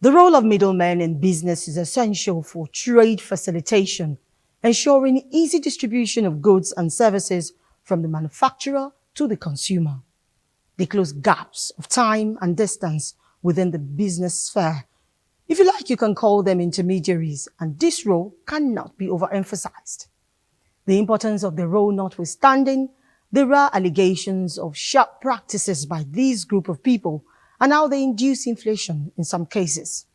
The role of middlemen in business is essential for trade facilitation, ensuring easy distribution of goods and services from the manufacturer to the consumer. They close gaps of time and distance within the business sphere. If you like, you can call them intermediaries, and this role cannot be overemphasized. The importance of the role notwithstanding, there are allegations of sharp practices by this group of people and how they induce inflation in some cases.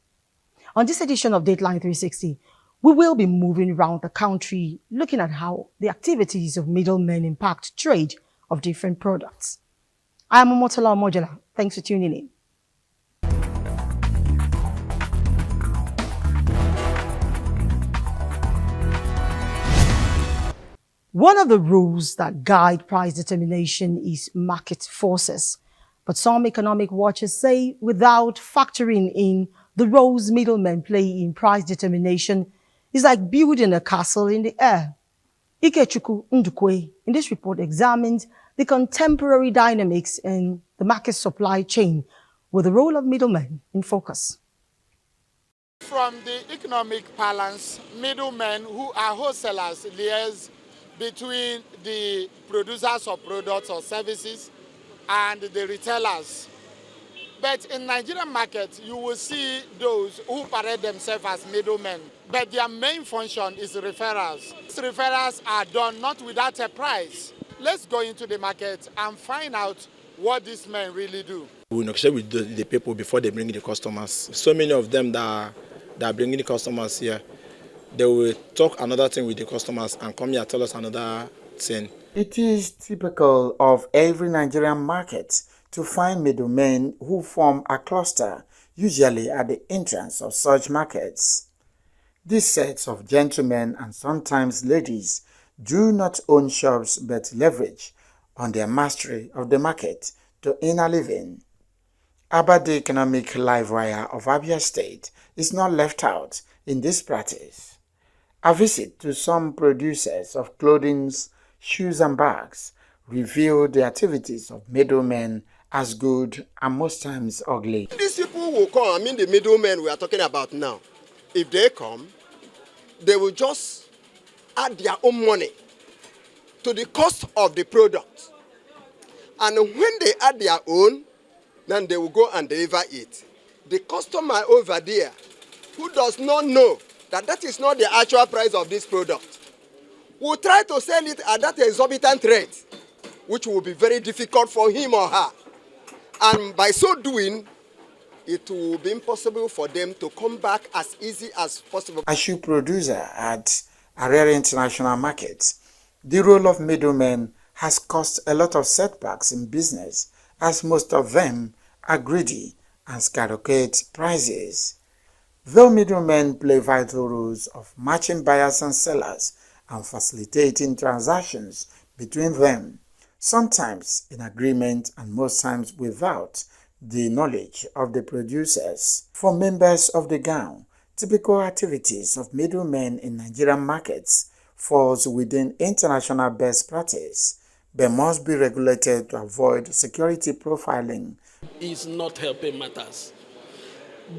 On this edition of Dateline 360, we will be moving around the country looking at how the activities of middlemen impact trade of different products. I am Omotola Omojola. Thanks for tuning in. One of the rules that guide price determination is market forces. But some economic watchers say without factoring in the roles middlemen play in price determination is like building a castle in the air. Ikechukwu Ndukwe in this report examines the contemporary dynamics in the market supply chain with the role of middlemen in focus. From the economic balance, middlemen who are wholesalers liaise between the producers of products or services and the retailers. But in Nigerian market, you will see those who parade themselves as middlemen, but their main function is referrals. These referrals are done not without a price. Let's go into the market and find out what these men really do. We negotiate with the people before they bring the customers. So many of them that are bringing the customers here, they will talk another thing with the customers and come here and tell us another thing. It is typical of every Nigerian market to find middlemen who form a cluster, usually at the entrance of such markets. These sets of gentlemen and sometimes ladies do not own shops but leverage on their mastery of the market to earn a living. About the economic live wire of Abuja State is not left out in this practice. A visit to some producers of clothing, shoes and bags revealed the activities of middlemen as good and most times ugly. These people will come, the middlemen we are talking about now. If they come, they will just add their own money to the cost of the product. And when they add their own, then they will go and deliver it. The customer over there, who does not know that is not the actual price of this product, will try to sell it at that exorbitant rate, which will be very difficult for him or her. And by so doing, it will be impossible for them to come back as easy as possible. A shoe producer at a rare international market, the role of middlemen has caused a lot of setbacks in business, as most of them are greedy and skyrocket prices. Though middlemen play vital roles of matching buyers and sellers and facilitating transactions between them, sometimes in agreement and most times without the knowledge of the producers. For members of the gang, typical activities of middlemen in Nigerian markets falls within international best practice, but must be regulated to avoid security profiling. Is not helping matters.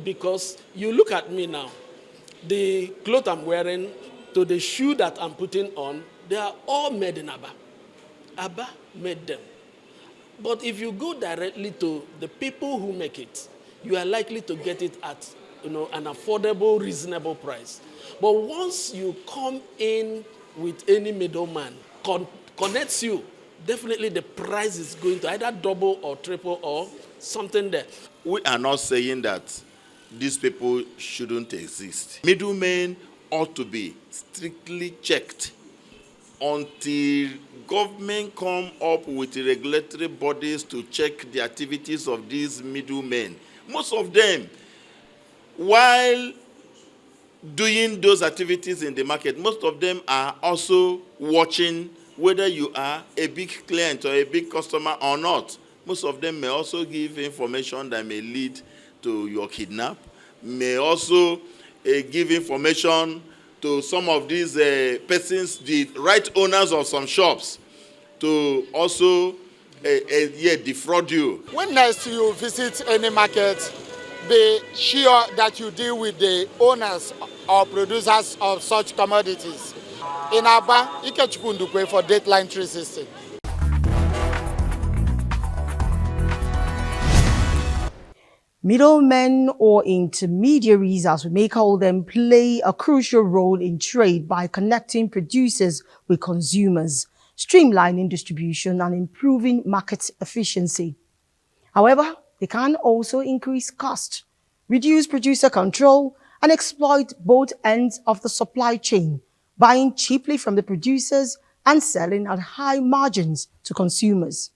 Because you look at me now, the clothes I'm wearing to the shoe that I'm putting on, they are all made in Aba. Aba made them. But if you go directly to the people who make it, you are likely to get it at an affordable, reasonable price. But once you come in with any middleman, connects you, definitely the price is going to either double or triple or something there. We are not saying that these people shouldn't exist. Middlemen ought to be strictly checked until government come up with regulatory bodies to check the activities of these middlemen. Most of them, while doing those activities in the market, most of them are also watching whether you are a big client or a big customer or not. Most of them may also give information that may lead to your kidnap, may also give information to some of these persons, the right owners of some shops, to also defraud you. When next you visit any market, be sure that you deal with the owners or producers of such commodities. In Aba, Ikechukwu Ndukwe for Dateline 360. Middlemen or intermediaries, as we may call them, play a crucial role in trade by connecting producers with consumers, streamlining distribution and improving market efficiency. However, they can also increase cost, reduce producer control, and exploit both ends of the supply chain, buying cheaply from the producers and selling at high margins to consumers.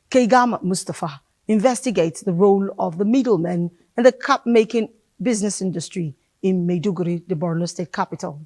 Keigam Mustafa investigates the role of the middlemen in the cap-making business industry in Maiduguri, the Borno state capital.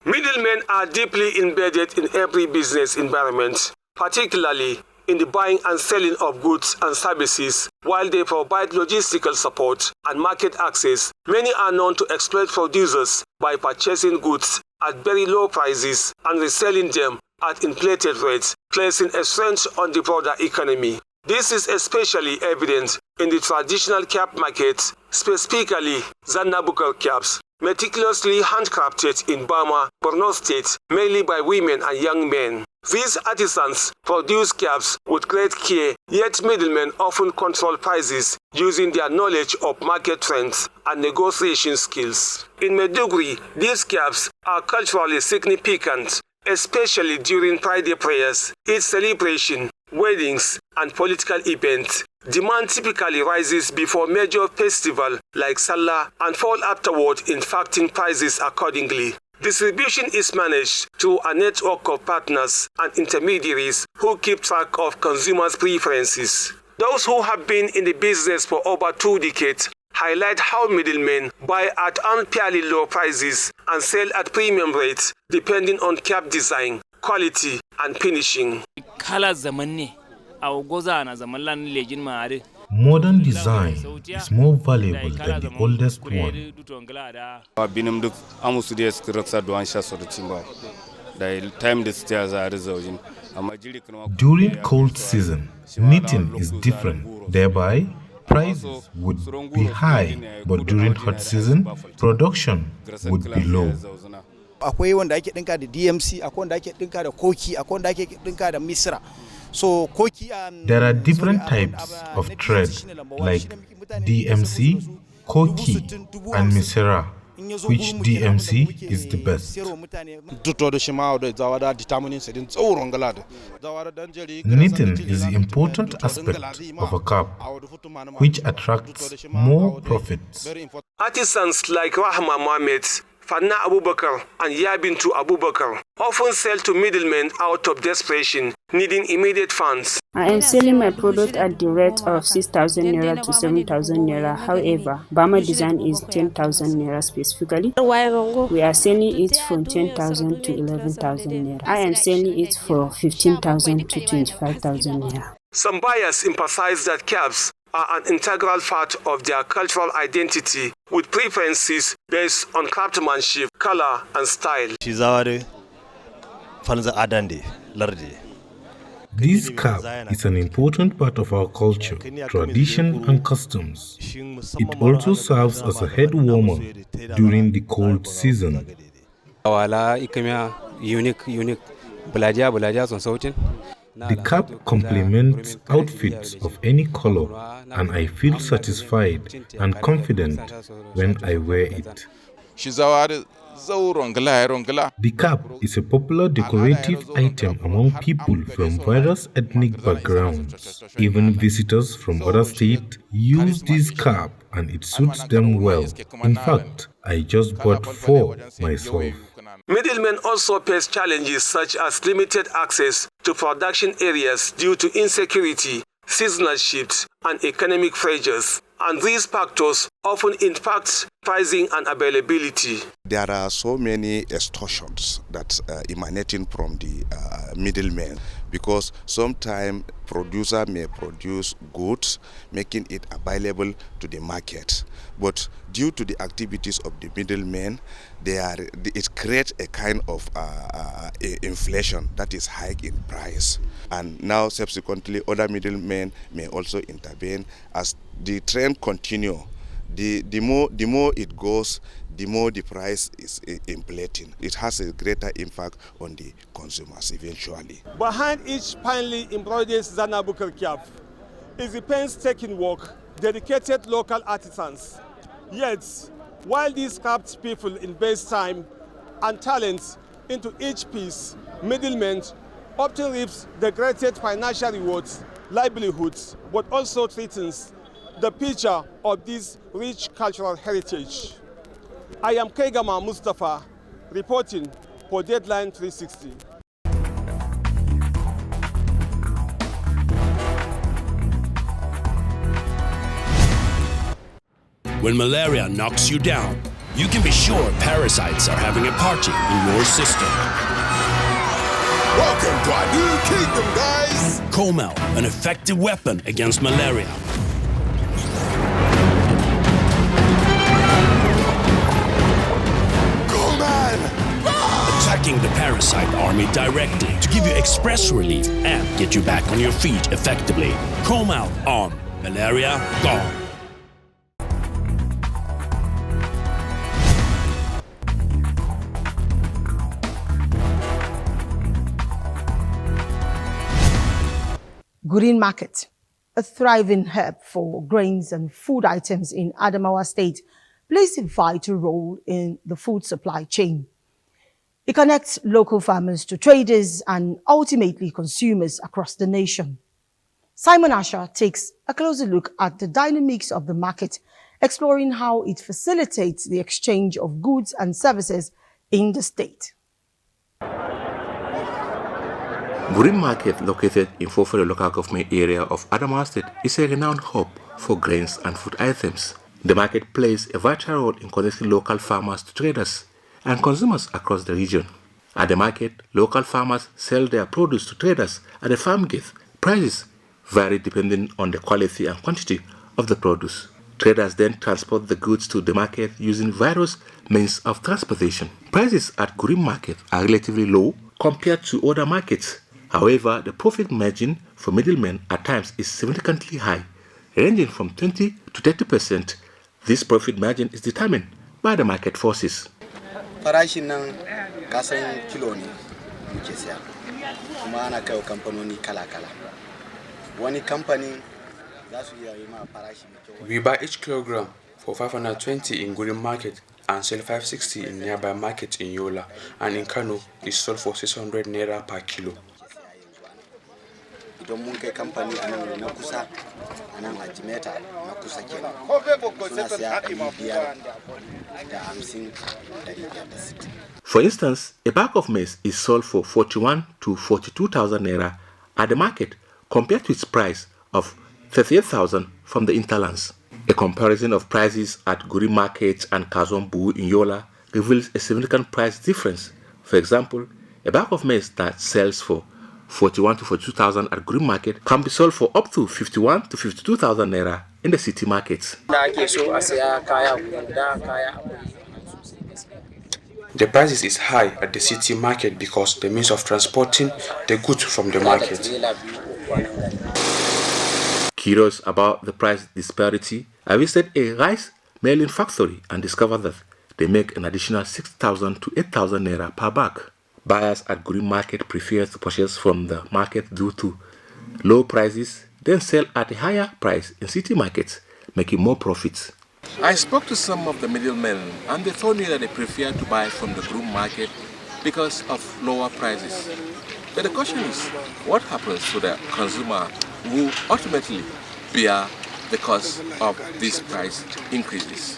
Middlemen are deeply embedded in every business environment, particularly in the buying and selling of goods and services. While they provide logistical support and market access, many are known to exploit producers by purchasing goods at very low prices and reselling them at inflated rates, placing a strain on the broader economy. This is especially evident in the traditional cap markets, specifically Zannabukar caps, meticulously handcrafted in Bama, Borno State, mainly by women and young men. These artisans produce caps with great care, yet middlemen often control prices using their knowledge of market trends and negotiation skills. In Maiduguri, these caps are culturally significant, especially during Pride prayers, Eid celebration, weddings, and political events. Demand typically rises before major festivals like Salah and fall afterward, impacting prices accordingly. Distribution is managed through a network of partners and intermediaries who keep track of consumers' preferences. Those who have been in the business for over 2 decades highlight how middlemen buy at unfairly low prices and sell at premium rates depending on cap design, quality, and finishing. Modern design is more valuable than the oldest one. During cold season, knitting is different. Thereby, prices would be high, but during hot season, production would be low. Akwai wanda ake dinka da DMC, akwai wanda ake dinka da koki, akwai wanda ake dinka da misra. So koki there are different types of thread like DMC, koki, and misra. Which DMC is the best? Knitting is the important aspect of a cap, which attracts more profits. Artisans like Rahma Mohammed, Fanna Abubakar, and Yabintu Abubakar often sell to middlemen out of desperation, needing immediate funds. I am selling my product at the rate of 6,000 naira to 7,000 naira. However, Bama design is 10,000 naira specifically. We are selling it from 10,000 to 11,000 naira. I am selling it for 15,000 to 25,000 naira. Some buyers emphasize that caps are an integral part of their cultural identity, with preferences based on craftsmanship, color, and style. This cap is an important part of our culture, tradition, and customs. It also serves as a head warmer during the cold season. The cap complements outfits of any color, and I feel satisfied and confident when I wear it. The cap is a popular decorative item among people from various ethnic backgrounds. Even visitors from other states use this cap and it suits them well. In fact, I just bought 4 myself. Middlemen also face challenges such as limited access to production areas due to insecurity, seasonal shifts, and economic pressures. And these factors often impacts pricing and availability. There are so many extortions that emanating from the middlemen, because sometimes producer may produce goods, making it available to the market. But due to the activities of the middlemen, it creates a kind of inflation that is high in price. And now subsequently other middlemen may also intervene. As the trend continues, the more it goes, the more the price is inflating. It has a greater impact on the consumers eventually. Behind each finely embroidered Zanabukar cap is the painstaking work, dedicated local artisans. Yet, while these craft people invest time and talent into each piece, middlemen often reaps the greatest financial rewards, livelihoods, but also threatens the picture of this rich cultural heritage. I am Kaigama Mustafa, reporting for Deadline 360. When malaria knocks you down, you can be sure parasites are having a party in your system. Welcome to our new kingdom, guys! Comel, an effective weapon against malaria. Attacking the parasite army directly to give you express relief and get you back on your feet effectively. Comel on. Malaria gone. Green Market, a thriving hub for grains and food items in Adamawa State, plays a vital role in the food supply chain. It connects local farmers to traders and ultimately consumers across the nation. Simon Asher takes a closer look at the dynamics of the market, exploring how it facilitates the exchange of goods and services in the state. Green Market, located in Fofore local government area of Adamawa State, is a renowned hub for grains and food items. The market plays a vital role in connecting local farmers to traders and consumers across the region. At the market, local farmers sell their produce to traders at a farm gate. Prices vary depending on the quality and quantity of the produce. Traders then transport the goods to the market using various means of transportation. Prices at Green Market are relatively low compared to other markets. However, the profit margin for middlemen at times is significantly high, ranging from 20 to 30%. This profit margin is determined by the market forces. Farashin nan kasan kilo ne muke siya, kuma ana kai kamfanoni kala-kala. Wani kamfani za su iya yi ma farashi mai kyau. We buy each kilogram for 520 in Green Market and sell 560 in nearby market in Yola, and in Kano is sold for 600 naira per kilo. Idan mun kai kamfani a nan na kusa, a nan a Jimeta na kusa kenan, suna siya 550. For instance, a bag of maize is sold for 41 to 42,000 naira at the market compared to its price of 38,000 from the interlands. A comparison of prices at Green Market and Kazombu in Yola reveals a significant price difference. For example, a bag of maize that sells for 41 to 42,000 at Green Market can be sold for up to 51 to 52,000 naira in the city markets. The prices is high at the city market because the means of transporting the goods from the market. Curious about the price disparity, I visited a rice milling factory and discovered that they make an additional 6,000 to 8,000 naira per bag. Buyers at Green Market prefer to purchase from the market due to low prices, then sell at a higher price in city markets, making more profits. I spoke to some of the middlemen and they told me that they prefer to buy from the Green Market because of lower prices. But the question is, what happens to the consumer who ultimately bear the cost of these price increases?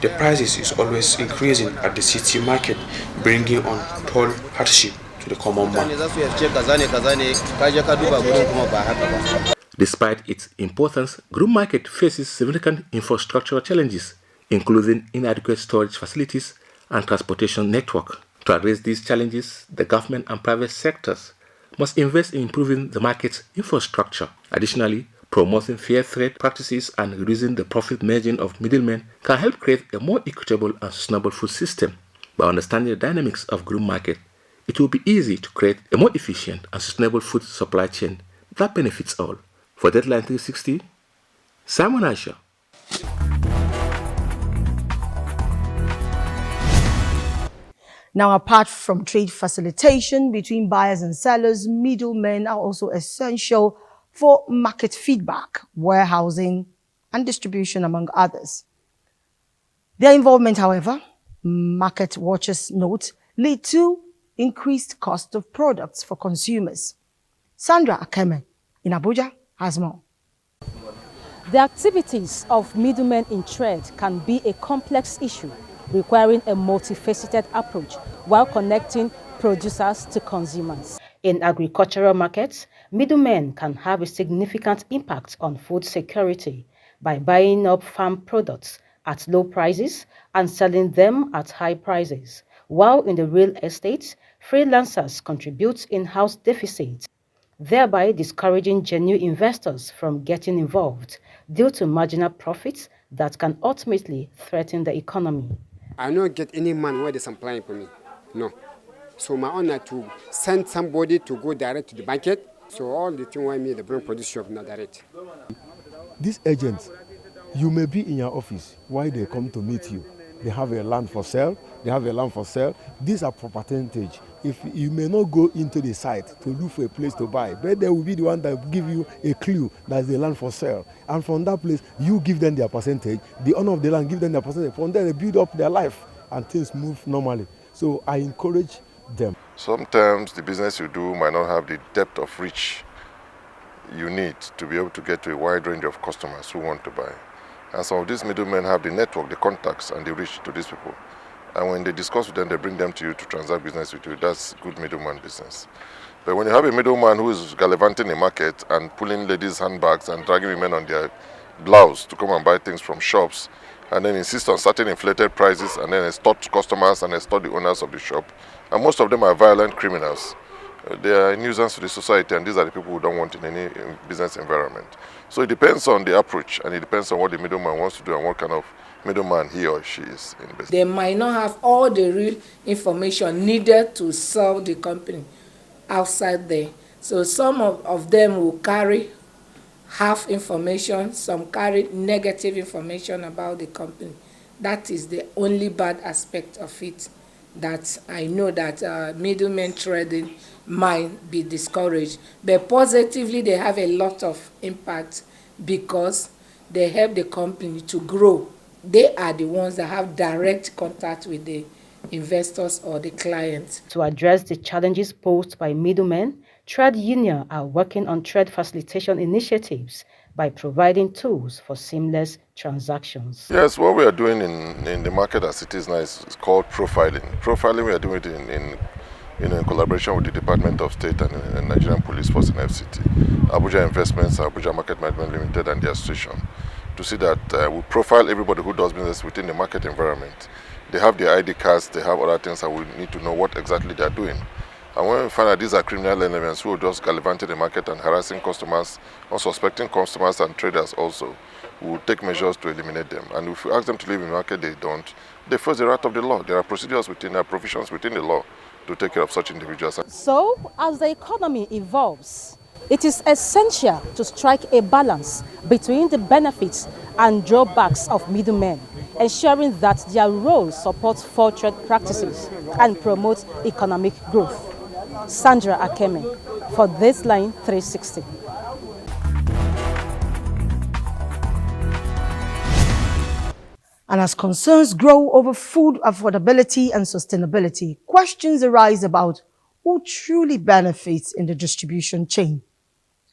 The prices is always increasing at the city market, bringing on total hardship the common man. Despite its importance, Groom Market faces significant infrastructural challenges, including inadequate storage facilities and transportation network. To address these challenges, the government and private sectors must invest in improving the market's infrastructure. Additionally, promoting fair trade practices and reducing the profit margin of middlemen can help create a more equitable and sustainable food system. By understanding the dynamics of Groom Market, it will be easy to create a more efficient and sustainable food supply chain that benefits all. For Dateline 360, Simon Asher. Now, apart from trade facilitation between buyers and sellers, middlemen are also essential for market feedback, warehousing, and distribution, among others. Their involvement, however, market watchers note, lead to increased cost of products for consumers. Sandra Akeme in Abuja has more. The activities of middlemen in trade can be a complex issue, requiring a multifaceted approach while connecting producers to consumers. In agricultural markets, middlemen can have a significant impact on food security by buying up farm products at low prices and selling them at high prices, while in the real estate, freelancers contribute in-house deficits, thereby discouraging genuine investors from getting involved due to marginal profits that can ultimately threaten the economy. I don't get any man where they supplying for me. No. So my honor to send somebody to go direct to the market. So all the thing why me the bring produce shop not direct. These agents, you may be in your office. Why they come to meet you? They have a land for sale. They have a land for sale. These are for percentage. If you may not go into the site to look for a place to buy, but they will be the one that will give you a clue that's the land for sale. And from that place, you give them their percentage. The owner of the land give them their percentage. From there, they build up their life and things move normally. So I encourage them. Sometimes the business you do might not have the depth of reach you need to be able to get to a wide range of customers who want to buy. And some of these middlemen have the network, the contacts, and the reach to these people. And when they discuss with them, they bring them to you to transact business with you. That's good middleman business. But when you have a middleman who is gallivanting the market and pulling ladies' handbags and dragging women on their blouse to come and buy things from shops, and then insist on certain inflated prices, and then extort customers and extort the owners of the shop, and most of them are violent criminals. They are a nuisance to the society, and these are the people who don't want in any business environment. So it depends on the approach, and it depends on what the middleman wants to do and what kind of middleman he or she is in business. They might not have all the real information needed to sell the company outside there. So some of them will carry half information, some carry negative information about the company. That is the only bad aspect of it that I know that middlemen trading might be discouraged. But positively, they have a lot of impact because they help the company to grow. They are the ones that have direct contact with the investors or the clients. To address the challenges posed by middlemen, trade unions are working on trade facilitation initiatives by providing tools for seamless transactions. Yes, what we are doing in the market as it is now is called profiling. Profiling, we are doing it in collaboration with the Department of State and the Nigerian Police Force and FCT, Abuja Investments, Abuja Market Management Limited and the association, to see that we profile everybody who does business within the market environment. They have their ID cards, they have other things, and we need to know what exactly they are doing. And when we find that these are criminal elements who are just gallivanting the market and harassing customers, unsuspecting customers and traders also, we will take measures to eliminate them. And if we ask them to leave the market, they don't, they face the wrath of the law. There are procedures within, provisions within the law to take care of such individuals. So, as the economy evolves, it is essential to strike a balance between the benefits and drawbacks of middlemen, ensuring that their role supports fair trade practices and promotes economic growth. Sandra Akeme for DATELINE 360. And as concerns grow over food affordability and sustainability, questions arise about who truly benefits in the distribution chain.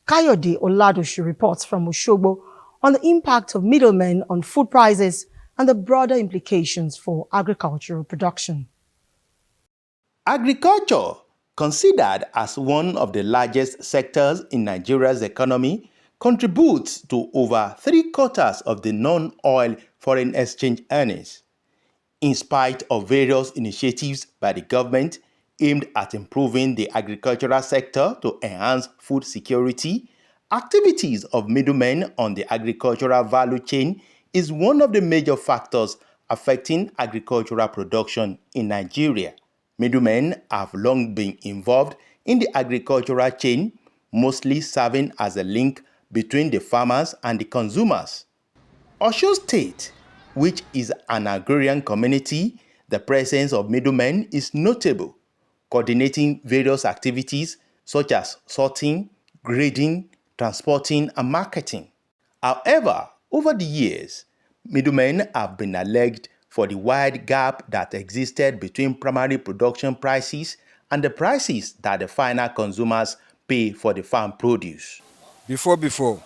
Kayode Oladoshi reports from Osogbo on the impact of middlemen on food prices and the broader implications for agricultural production. Agriculture considered as one of the largest sectors in Nigeria's economy, contributes to over 3/4 of the non-oil foreign exchange earnings. In spite of various initiatives by the government aimed at improving the agricultural sector to enhance food security, activities of middlemen on the agricultural value chain is one of the major factors affecting agricultural production in Nigeria. Middlemen have long been involved in the agricultural chain, mostly serving as a link between the farmers and the consumers. Osun State, which is an agrarian community, the presence of middlemen is notable, coordinating various activities such as sorting, grading, transporting, and marketing. However, over the years, middlemen have been alleged for the wide gap that existed between primary production prices and the prices that the final consumers pay for the farm produce. Before,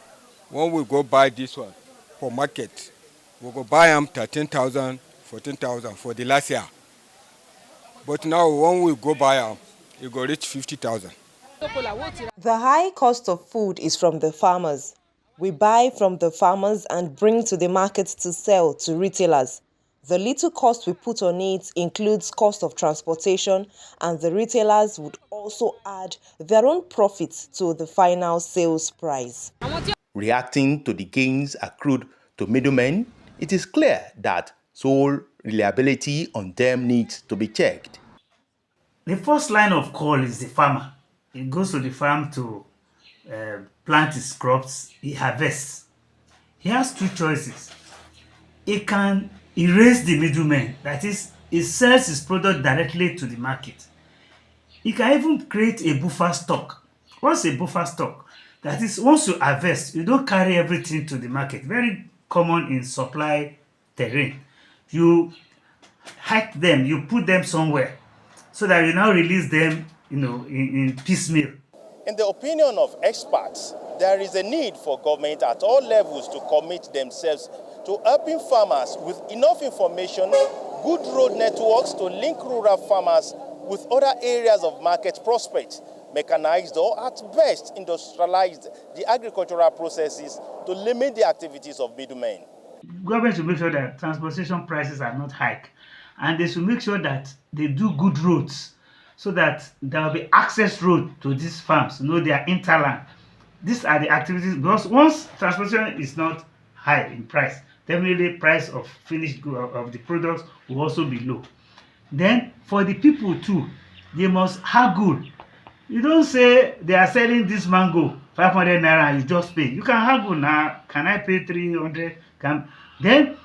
when we go buy this one for market, we go buy them 13,000, 14,000 for the last year. But now when we go buy them, it go reach 50,000. The high cost of food is from the farmers. We buy from the farmers and bring to the market to sell to retailers. The little cost we put on it includes cost of transportation, and the retailers would also add their own profits to the final sales price. Reacting to the gains accrued to middlemen, it is clear that sole reliability on them needs to be checked. The first line of call is the farmer. He goes to the farm to plant his crops, he harvests. He has two choices. He can erase the middleman, that is, he sells his product directly to the market. He can even create a buffer stock. What's a buffer stock? That is, once you harvest, you don't carry everything to the market. Very common in supply terrain. You hike them, you put them somewhere, so that you now release them, in piecemeal. In the opinion of experts, there is a need for government at all levels to commit themselves to helping farmers with enough information, good road networks to link rural farmers with other areas of market prospect, mechanized or at best industrialized the agricultural processes to limit the activities of middlemen. Government should make sure that transportation prices are not hiked, and they should make sure that they do good roads so that there will be access road to these farms. They are interland. These are the activities, because once transportation is not high in price, definitely price of finished good of the products will also be low. Then for the people too, they must haggle. You don't say they are selling this mango 500 naira and you just pay. You can haggle now. Can I pay 300? Then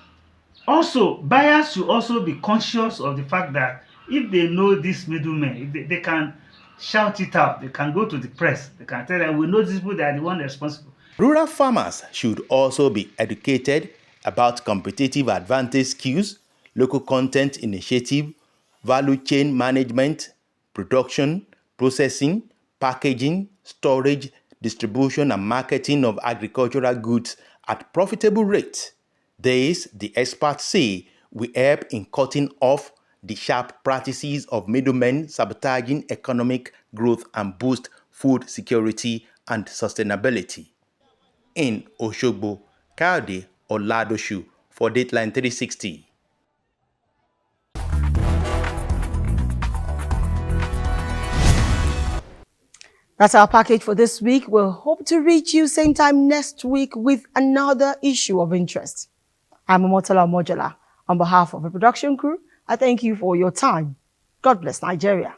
also buyers should also be conscious of the fact that if they know this middleman, they can shout it out. They can go to the press. They can tell them, we know these people, they are the ones responsible. Rural farmers should also be educated about competitive advantage skills, local content initiative, value chain management, production, processing, packaging, storage, distribution, and marketing of agricultural goods at profitable rates. This, the experts say, will help in cutting off the sharp practices of middlemen sabotaging economic growth and boost food security and sustainability. In Osogbo, Kayode Oladoshu for Dateline 360. That's our package for this week. We'll hope to reach you same time next week with another issue of interest. I'm Omotola Mojola. On behalf of the production crew, I thank you for your time. God bless Nigeria.